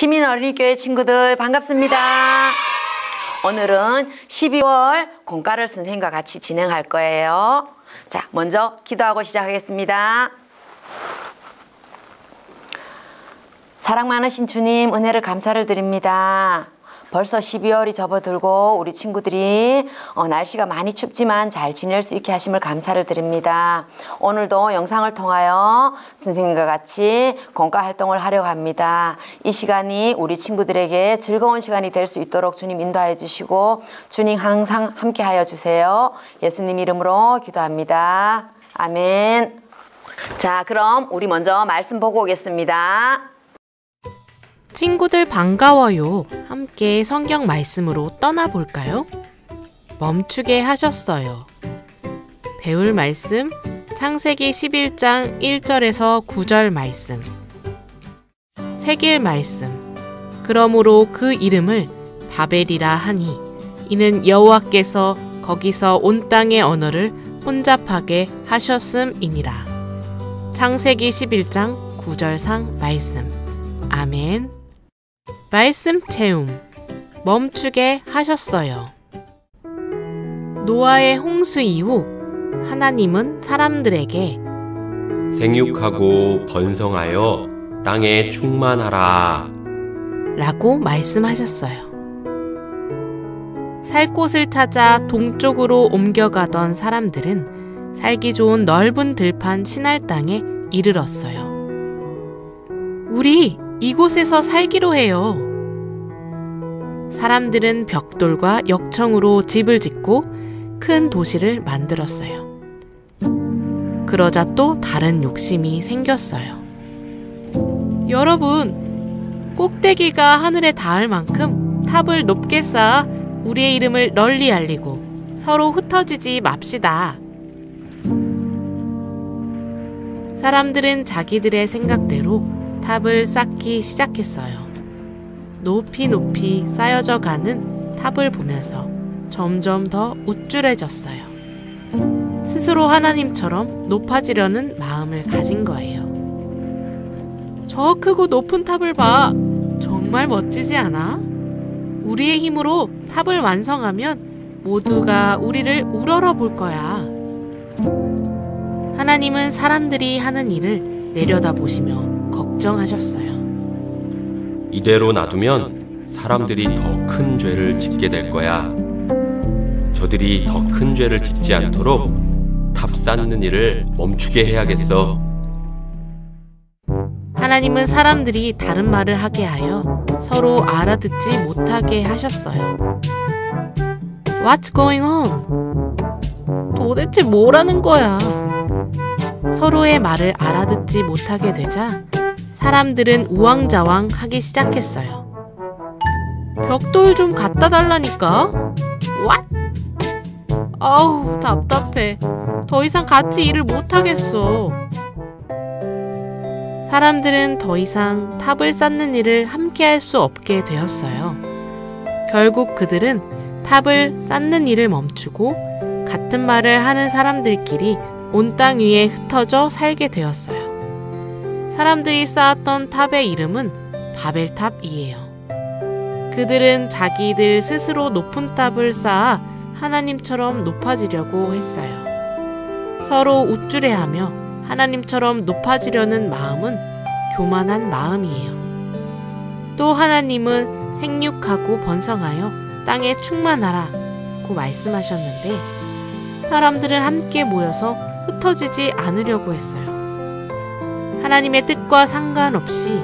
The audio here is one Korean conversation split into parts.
시민어린이교회 친구들 반갑습니다. 오늘은 12월 공과를 선생님과 같이 진행할 거예요. 자, 먼저 기도하고 시작하겠습니다. 사랑 많으신 주님, 은혜를 감사를 드립니다. 벌써 12월이 접어들고 우리 친구들이 날씨가 많이 춥지만 잘 지낼 수 있게 하심을 감사를 드립니다. 오늘도 영상을 통하여 선생님과 같이 공과 활동을 하려고 합니다. 이 시간이 우리 친구들에게 즐거운 시간이 될 수 있도록 주님 인도하여 주시고 주님 항상 함께 하여 주세요. 예수님 이름으로 기도합니다. 아멘. 자, 그럼 우리 먼저 말씀 보고 오겠습니다. 친구들 반가워요. 함께 성경 말씀으로 떠나볼까요? 멈추게 하셨어요. 배울 말씀 창세기 11장 1절에서 9절 말씀. 새길 말씀. 그러므로 그 이름을 바벨이라 하니 이는 여호와께서 거기서 온 땅의 언어를 혼잡하게 하셨음이니라. 창세기 11장 9절상 말씀. 아멘. 말씀 체험. 멈추게 하셨어요. 노아의 홍수 이후 하나님은 사람들에게 생육하고 번성하여 땅에 충만하라 라고 말씀하셨어요. 살 곳을 찾아 동쪽으로 옮겨가던 사람들은 살기 좋은 넓은 들판 시날 땅에 이르렀어요. 우리 이곳에서 살기로 해요. 사람들은 벽돌과 역청으로 집을 짓고 큰 도시를 만들었어요. 그러자 또 다른 욕심이 생겼어요. 여러분, 꼭대기가 하늘에 닿을 만큼 탑을 높게 쌓아 우리의 이름을 널리 알리고 서로 흩어지지 맙시다. 사람들은 자기들의 생각대로 탑을 쌓기 시작했어요. 높이 높이 쌓여져 가는 탑을 보면서 점점 더 우쭐해졌어요. 스스로 하나님처럼 높아지려는 마음을 가진 거예요. 저 크고 높은 탑을 봐. 정말 멋지지 않아? 우리의 힘으로 탑을 완성하면 모두가 우리를 우러러 볼 거야. 하나님은 사람들이 하는 일을 내려다보시며 걱정하셨어요. 이대로 놔두면 사람들이 더 큰 죄를 짓게 될 거야. 저들이 더 큰 죄를 짓지 않도록 탑 쌓는 일을 멈추게 해야겠어. 하나님은 사람들이 다른 말을 하게 하여 서로 알아듣지 못하게 하셨어요. What's going on? 도대체 뭐라는 거야? 서로의 말을 알아듣지 못하게 되자 사람들은 우왕좌왕 하기 시작했어요. 벽돌 좀 갖다 달라니까? What? 아우, 답답해. 더 이상 같이 일을 못하겠어. 사람들은 더 이상 탑을 쌓는 일을 함께 할 수 없게 되었어요. 결국 그들은 탑을 쌓는 일을 멈추고 같은 말을 하는 사람들끼리 온 땅 위에 흩어져 살게 되었어요. 사람들이 쌓았던 탑의 이름은 바벨탑이에요. 그들은 자기들 스스로 높은 탑을 쌓아 하나님처럼 높아지려고 했어요. 서로 우쭐해하며 하나님처럼 높아지려는 마음은 교만한 마음이에요. 또 하나님은 생육하고 번성하여 땅에 충만하라고 말씀하셨는데 사람들은 함께 모여서 흩어지지 않으려고 했어요. 하나님의 뜻과 상관없이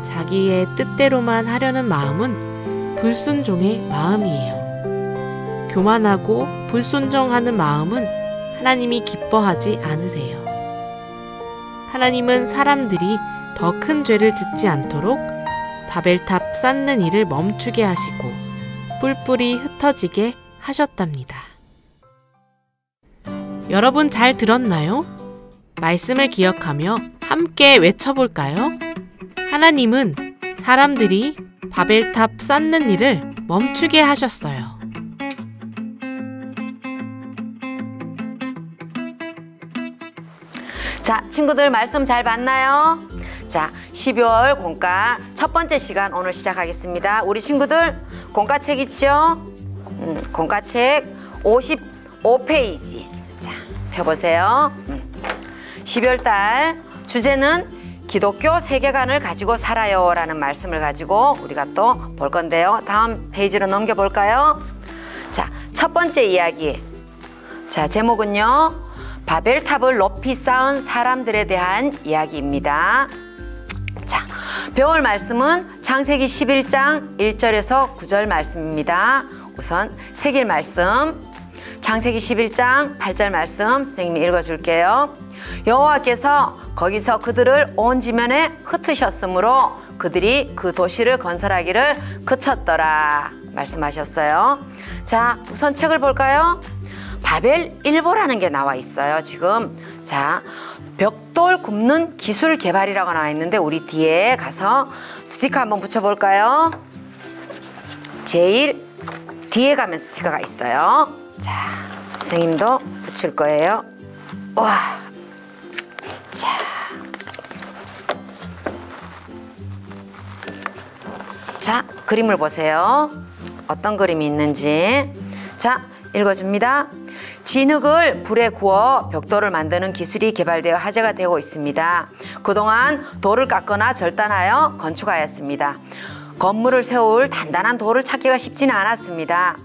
자기의 뜻대로만 하려는 마음은 불순종의 마음이에요. 교만하고 불순종하는 마음은 하나님이 기뻐하지 않으세요. 하나님은 사람들이 더 큰 죄를 짓지 않도록 바벨탑 쌓는 일을 멈추게 하시고 뿔뿔이 흩어지게 하셨답니다. 여러분 잘 들었나요? 말씀을 기억하며 함께 외쳐볼까요? 하나님은 사람들이 바벨탑 쌓는 일을 멈추게 하셨어요. 자, 친구들 말씀 잘 봤나요? 자, 12월 공과 첫 번째 시간 오늘 시작하겠습니다. 우리 친구들 공과책 있죠? 공과책 55페이지. 자, 펴보세요. 12월 달 주제는 기독교 세계관을 가지고 살아요 라는 말씀을 가지고 우리가 또 볼 건데요. 다음 페이지로 넘겨볼까요? 자, 첫 번째 이야기. 자, 제목은요. 바벨탑을 높이 쌓은 사람들에 대한 이야기입니다. 자, 배울 말씀은 창세기 11장 1절에서 9절 말씀입니다. 우선 새길 말씀. 창세기 11장 8절 말씀 선생님이 읽어줄게요. 여호와께서 거기서 그들을 온 지면에 흩으셨으므로 그들이 그 도시를 건설하기를 그쳤더라 말씀하셨어요. 자, 우선 책을 볼까요? 바벨일보라는 게 나와 있어요. 지금 자, 벽돌 굽는 기술 개발이라고 나와 있는데 우리 뒤에 가서 스티커 한번 붙여볼까요? 제일 뒤에 가면 스티커가 있어요. 자, 선생님도 붙일 거예요. 와, 자, 자, 그림을 보세요. 어떤 그림이 있는지. 자, 읽어줍니다. 진흙을 불에 구워 벽돌을 만드는 기술이 개발되어 화제가 되고 있습니다. 그동안 돌을 깎거나 절단하여 건축하였습니다. 건물을 세울 단단한 돌을 찾기가 쉽지는 않았습니다.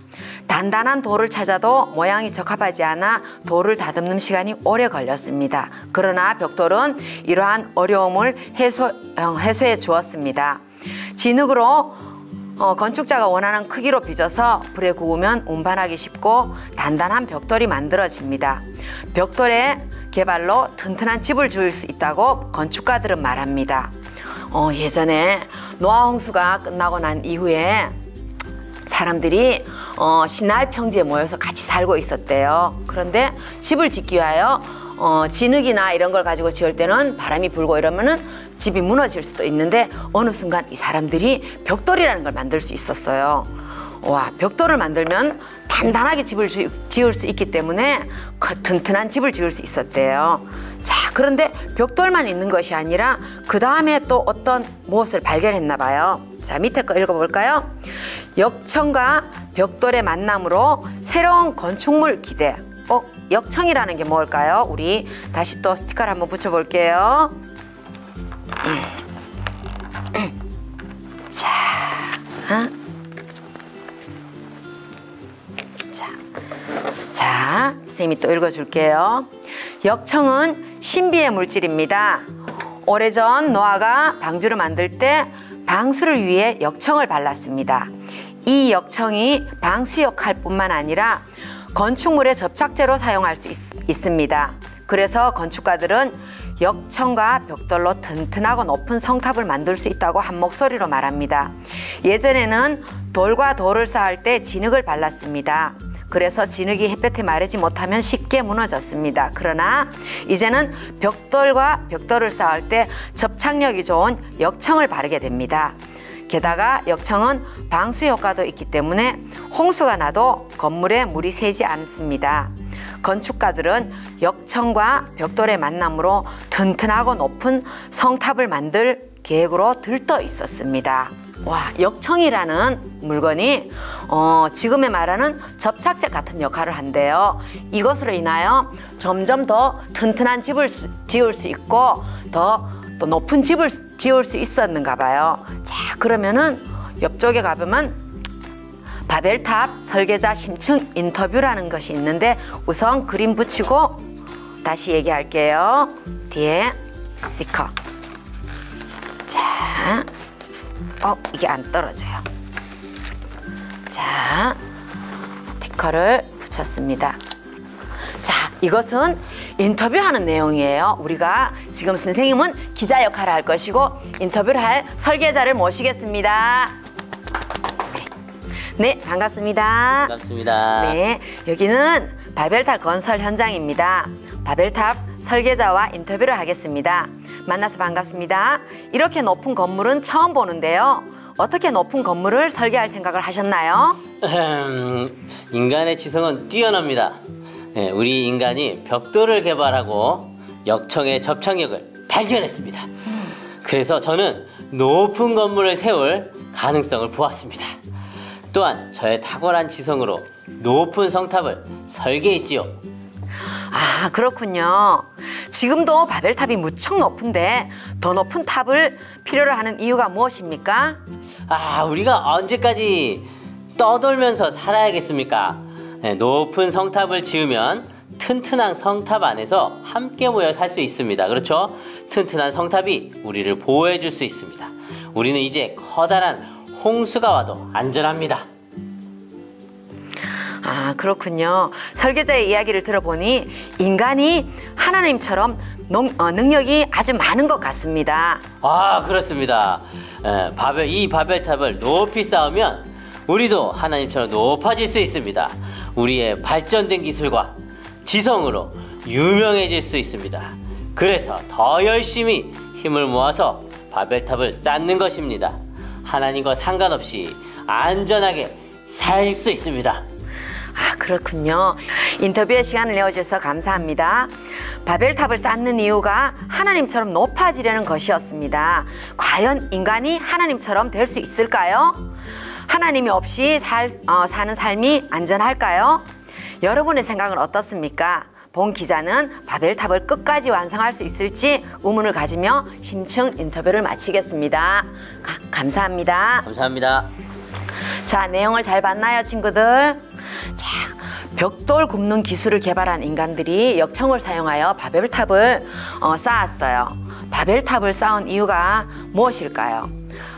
단단한 돌을 찾아도 모양이 적합하지 않아 돌을 다듬는 시간이 오래 걸렸습니다. 그러나 벽돌은 이러한 어려움을 해소해 주었습니다. 진흙으로 건축자가 원하는 크기로 빚어서 불에 구우면 운반하기 쉽고 단단한 벽돌이 만들어집니다. 벽돌의 개발로 튼튼한 집을 지을 수 있다고 건축가들은 말합니다. 예전에 노아 홍수가 끝나고 난 이후에 사람들이 신할 평지에 모여서 같이 살고 있었대요. 그런데 집을 짓기 위하여 진흙이나 이런 걸 가지고 지을 때는 바람이 불고 이러면은 집이 무너질 수도 있는데 어느 순간 이 사람들이 벽돌이라는 걸 만들 수 있었어요. 와, 벽돌을 만들면 단단하게 집을 지을 수 있기 때문에 튼튼한 집을 지을 수 있었대요. 자, 그런데 벽돌만 있는 것이 아니라 그 다음에 또 어떤 무엇을 발견했나 봐요. 자, 밑에 거 읽어볼까요? 역청과 벽돌의 만남으로 새로운 건축물 기대. 역청이라는 게 뭘까요? 우리 다시 또 스티커를 한번 붙여볼게요. 자, 선생님이 또 읽어줄게요. 역청은 신비의 물질입니다. 오래전 노아가 방주를 만들 때 방수를 위해 역청을 발랐습니다. 이 역청이 방수 역할뿐만 아니라 건축물의 접착제로 사용할 수 있습니다. 그래서 건축가들은 역청과 벽돌로 튼튼하고 높은 성탑을 만들 수 있다고 한 목소리로 말합니다. 예전에는 돌과 돌을 쌓을 때 진흙을 발랐습니다. 그래서 진흙이 햇볕에 마르지 못하면 쉽게 무너졌습니다. 그러나 이제는 벽돌과 벽돌을 쌓을 때 접착력이 좋은 역청을 바르게 됩니다. 게다가 역청은 방수 효과도 있기 때문에 홍수가 나도 건물에 물이 새지 않습니다. 건축가들은 역청과 벽돌의 만남으로 튼튼하고 높은 성탑을 만들 계획으로 들떠 있었습니다. 와, 역청이라는 물건이 지금의 말하는 접착제 같은 역할을 한대요. 이것으로 인하여 점점 더 튼튼한 집을 지을 수 있고 더 높은 집을 지을 수 있었는가 봐요. 자, 그러면은 옆쪽에 가보면 바벨탑 설계자 심층 인터뷰라는 것이 있는데 우선 그림 붙이고 다시 얘기할게요. 뒤에 스티커. 자, 이게 안 떨어져요. 자, 스티커를 붙였습니다. 자, 이것은 인터뷰하는 내용이에요. 우리가 지금 선생님은 기자 역할을 할 것이고 인터뷰를 할 설계자를 모시겠습니다. 네, 반갑습니다. 반갑습니다. 네, 여기는 바벨탑 건설 현장입니다. 바벨탑 설계자와 인터뷰를 하겠습니다. 만나서 반갑습니다. 이렇게 높은 건물은 처음 보는데요. 어떻게 높은 건물을 설계할 생각을 하셨나요? 인간의 지성은 뛰어납니다. 네, 우리 인간이 벽돌을 개발하고 역청의 접착력을 발견했습니다. 그래서 저는 높은 건물을 세울 가능성을 보았습니다. 또한 저의 탁월한 지성으로 높은 성탑을 설계했지요. 아, 그렇군요. 지금도 바벨탑이 무척 높은데 더 높은 탑을 필요로 하는 이유가 무엇입니까? 우리가 언제까지 떠돌면서 살아야겠습니까? 네, 높은 성탑을 지으면 튼튼한 성탑 안에서 함께 모여 살 수 있습니다. 그렇죠? 튼튼한 성탑이 우리를 보호해 줄 수 있습니다. 우리는 이제 커다란 홍수가 와도 안전합니다. 아, 그렇군요. 설계자의 이야기를 들어보니 인간이 하나님처럼 능력이 아주 많은 것 같습니다. 그렇습니다. 이 바벨탑을 높이 쌓으면 우리도 하나님처럼 높아질 수 있습니다. 우리의 발전된 기술과 지성으로 유명해질 수 있습니다. 그래서 더 열심히 힘을 모아서 바벨탑을 쌓는 것입니다. 하나님과 상관없이 안전하게 살 수 있습니다. 아, 그렇군요. 인터뷰의 시간을 내어주셔서 감사합니다. 바벨탑을 쌓는 이유가 하나님처럼 높아지려는 것이었습니다. 과연 인간이 하나님처럼 될 수 있을까요? 하나님이 없이 사는 삶이 안전할까요? 여러분의 생각은 어떻습니까? 본 기자는 바벨탑을 끝까지 완성할 수 있을지 의문을 가지며 심층 인터뷰를 마치겠습니다. 감사합니다. 감사합니다. 자, 내용을 잘 봤나요, 친구들? 자, 벽돌 굽는 기술을 개발한 인간들이 역청을 사용하여 바벨탑을 쌓았어요. 바벨탑을 쌓은 이유가 무엇일까요?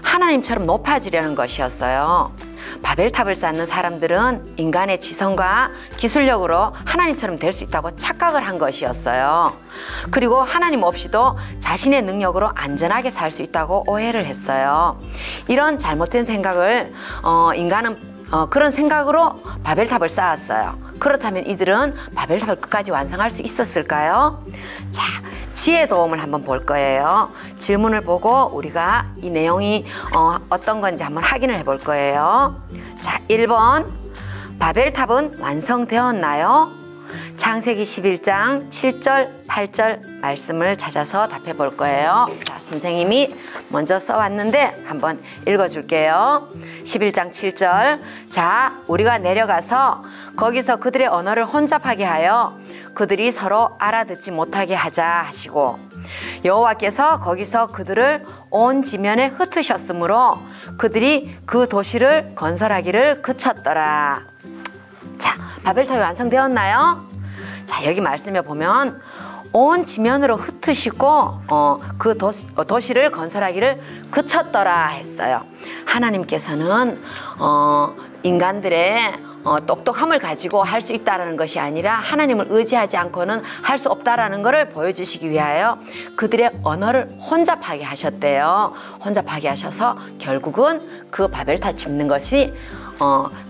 하나님처럼 높아지려는 것이었어요. 바벨탑을 쌓는 사람들은 인간의 지성과 기술력으로 하나님처럼 될 수 있다고 착각을 한 것이었어요. 그리고 하나님 없이도 자신의 능력으로 안전하게 살 수 있다고 오해를 했어요. 이런 잘못된 생각을 인간은 그런 생각으로 바벨탑을 쌓았어요. 그렇다면 이들은 바벨탑을 끝까지 완성할 수 있었을까요? 자, 지혜 도움을 한번 볼 거예요. 질문을 보고 우리가 이 내용이 어떤 건지 한번 확인을 해볼 거예요. 자, 1번. 바벨탑은 완성되었나요? 창세기 11장 7절, 8절 말씀을 찾아서 답해 볼 거예요. 자, 선생님이 먼저 써왔는데 한번 읽어줄게요. 11장 7절. 자, 우리가 내려가서 거기서 그들의 언어를 혼잡하게 하여 그들이 서로 알아듣지 못하게 하자 하시고, 여호와께서 거기서 그들을 온 지면에 흩으셨으므로 그들이 그 도시를 건설하기를 그쳤더라. 자, 바벨탑이 완성되었나요? 자, 여기 말씀에 보면 온 지면으로 흩으시고 그 도시를 건설하기를 그쳤더라 했어요. 하나님께서는 인간들의 똑똑함을 가지고 할 수 있다는 것이 아니라 하나님을 의지하지 않고는 할 수 없다라는 것을 보여주시기 위하여 그들의 언어를 혼잡하게 하셨대요. 혼잡하게 하셔서 결국은 그 바벨탑 짓는 것이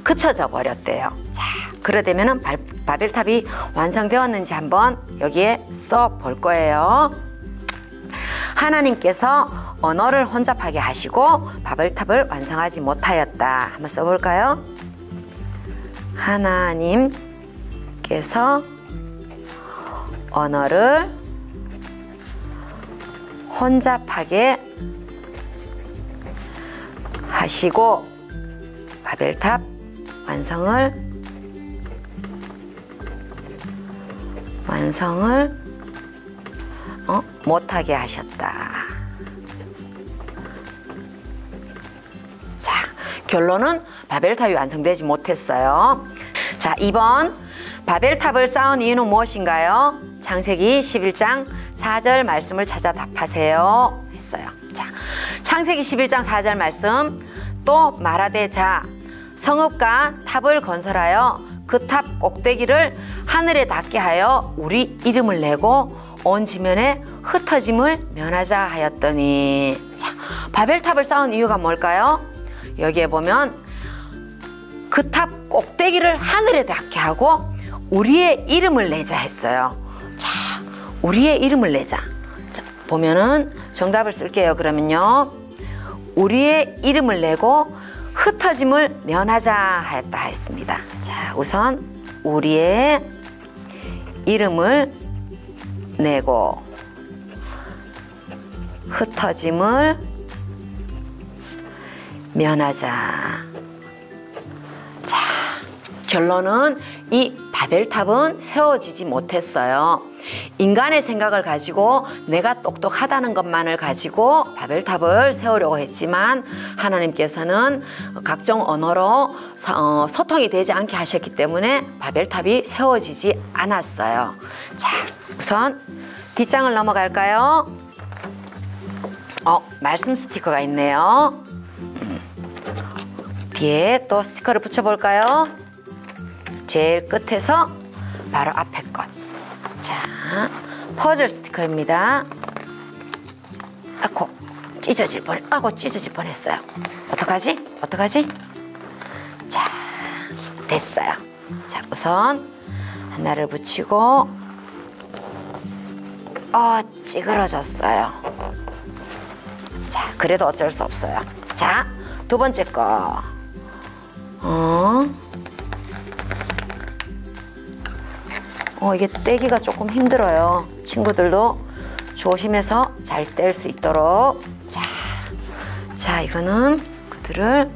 그쳐져 버렸대요. 자, 그러되면은 바벨탑이 완성되었는지 한번 여기에 써 볼 거예요. 하나님께서 언어를 혼잡하게 하시고 바벨탑을 완성하지 못하였다. 한번 써볼까요? 하나님께서 언어를 혼잡하게 하시고 바벨탑 완성을 못하게 하셨다. 자, 결론은 바벨탑이 완성되지 못했어요. 자, 2번. 바벨탑을 쌓은 이유는 무엇인가요? 창세기 11장 4절 말씀을 찾아 답하세요 했어요. 자, 창세기 11장 4절 말씀. 또 말하되 자, 성읍과 탑을 건설하여 그 탑 꼭대기를 하늘에 닿게 하여 우리 이름을 내고 온 지면에 흩어짐을 면하자 하였더니. 자, 바벨탑을 쌓은 이유가 뭘까요? 여기에 보면 그 탑 꼭대기를 하늘에 닿게 하고 우리의 이름을 내자 했어요. 자, 우리의 이름을 내자. 자, 보면은 정답을 쓸게요. 그러면요, 우리의 이름을 내고 흩어짐을 면하자 하였다 했습니다. 자, 우선 우리의 이름을 내고 흩어짐을 면하자. 자, 결론은 이 바벨탑은 세워지지 못했어요. 인간의 생각을 가지고 내가 똑똑하다는 것만을 가지고 바벨탑을 세우려고 했지만 하나님께서는 각종 언어로 소통이 되지 않게 하셨기 때문에 바벨탑이 세워지지 않았어요. 자, 우선 뒷장을 넘어갈까요? 말씀 스티커가 있네요. 뒤에 또 스티커를 붙여볼까요? 제일 끝에서 바로 앞에 것. 자, 퍼즐 스티커입니다. 찢어질 뻔했어요. 어떡하지? 자, 됐어요. 자, 우선 하나를 붙이고 찌그러졌어요. 자, 그래도 어쩔 수 없어요. 자, 두 번째 거. 이게 떼기가 조금 힘들어요. 친구들도 조심해서 잘 뗄 수 있도록. 자, 이거는 그들을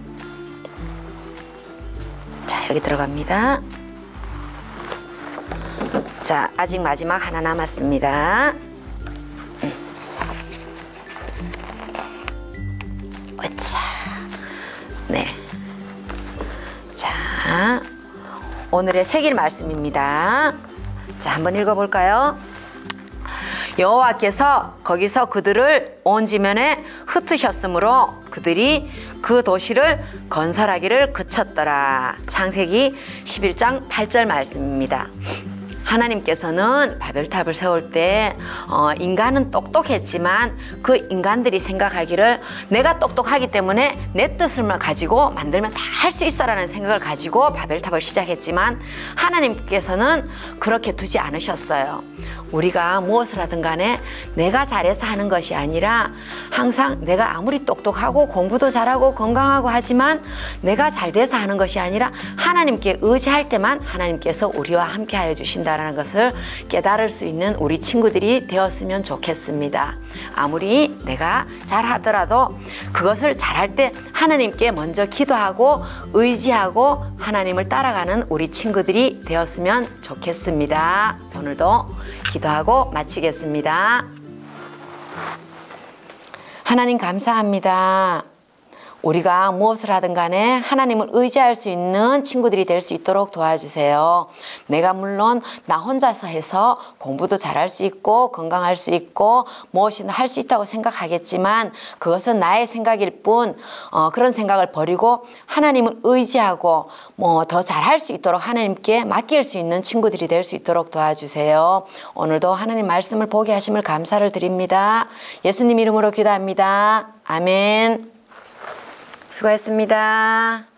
자, 여기 들어갑니다. 자, 아직 마지막 하나 남았습니다. 자, 네. 자, 오늘의 새길 말씀입니다. 자, 한번 읽어볼까요? 여호와께서 거기서 그들을 온 지면에 흩으셨으므로 그들이 그 도시를 건설하기를 그쳤더라. 창세기 11장 8절 말씀입니다. 하나님께서는 바벨탑을 세울 때 인간은 똑똑했지만 그 인간들이 생각하기를 내가 똑똑하기 때문에 내 뜻을 가지고 만들면 다 할 수 있어라는 생각을 가지고 바벨탑을 시작했지만 하나님께서는 그렇게 두지 않으셨어요. 우리가 무엇을 하든 간에 내가 잘해서 하는 것이 아니라 항상 내가 아무리 똑똑하고 공부도 잘하고 건강하고 하지만 내가 잘 돼서 하는 것이 아니라 하나님께 의지할 때만 하나님께서 우리와 함께 하여 주신다는 것을 깨달을 수 있는 우리 친구들이 되었으면 좋겠습니다. 아무리 내가 잘하더라도 그것을 잘할 때 하나님께 먼저 기도하고 의지하고 하나님을 따라가는 우리 친구들이 되었으면 좋겠습니다. 오늘도 기도하고 마치겠습니다. 하나님 감사합니다. 우리가 무엇을 하든 간에 하나님을 의지할 수 있는 친구들이 될 수 있도록 도와주세요. 내가 물론 나 혼자서 해서 공부도 잘할 수 있고 건강할 수 있고 무엇이든 할 수 있다고 생각하겠지만 그것은 나의 생각일 뿐 그런 생각을 버리고 하나님을 의지하고 더 잘할 수 있도록 하나님께 맡길 수 있는 친구들이 될 수 있도록 도와주세요. 오늘도 하나님 말씀을 보게 하심을 감사를 드립니다. 예수님 이름으로 기도합니다. 아멘. 수고했습니다.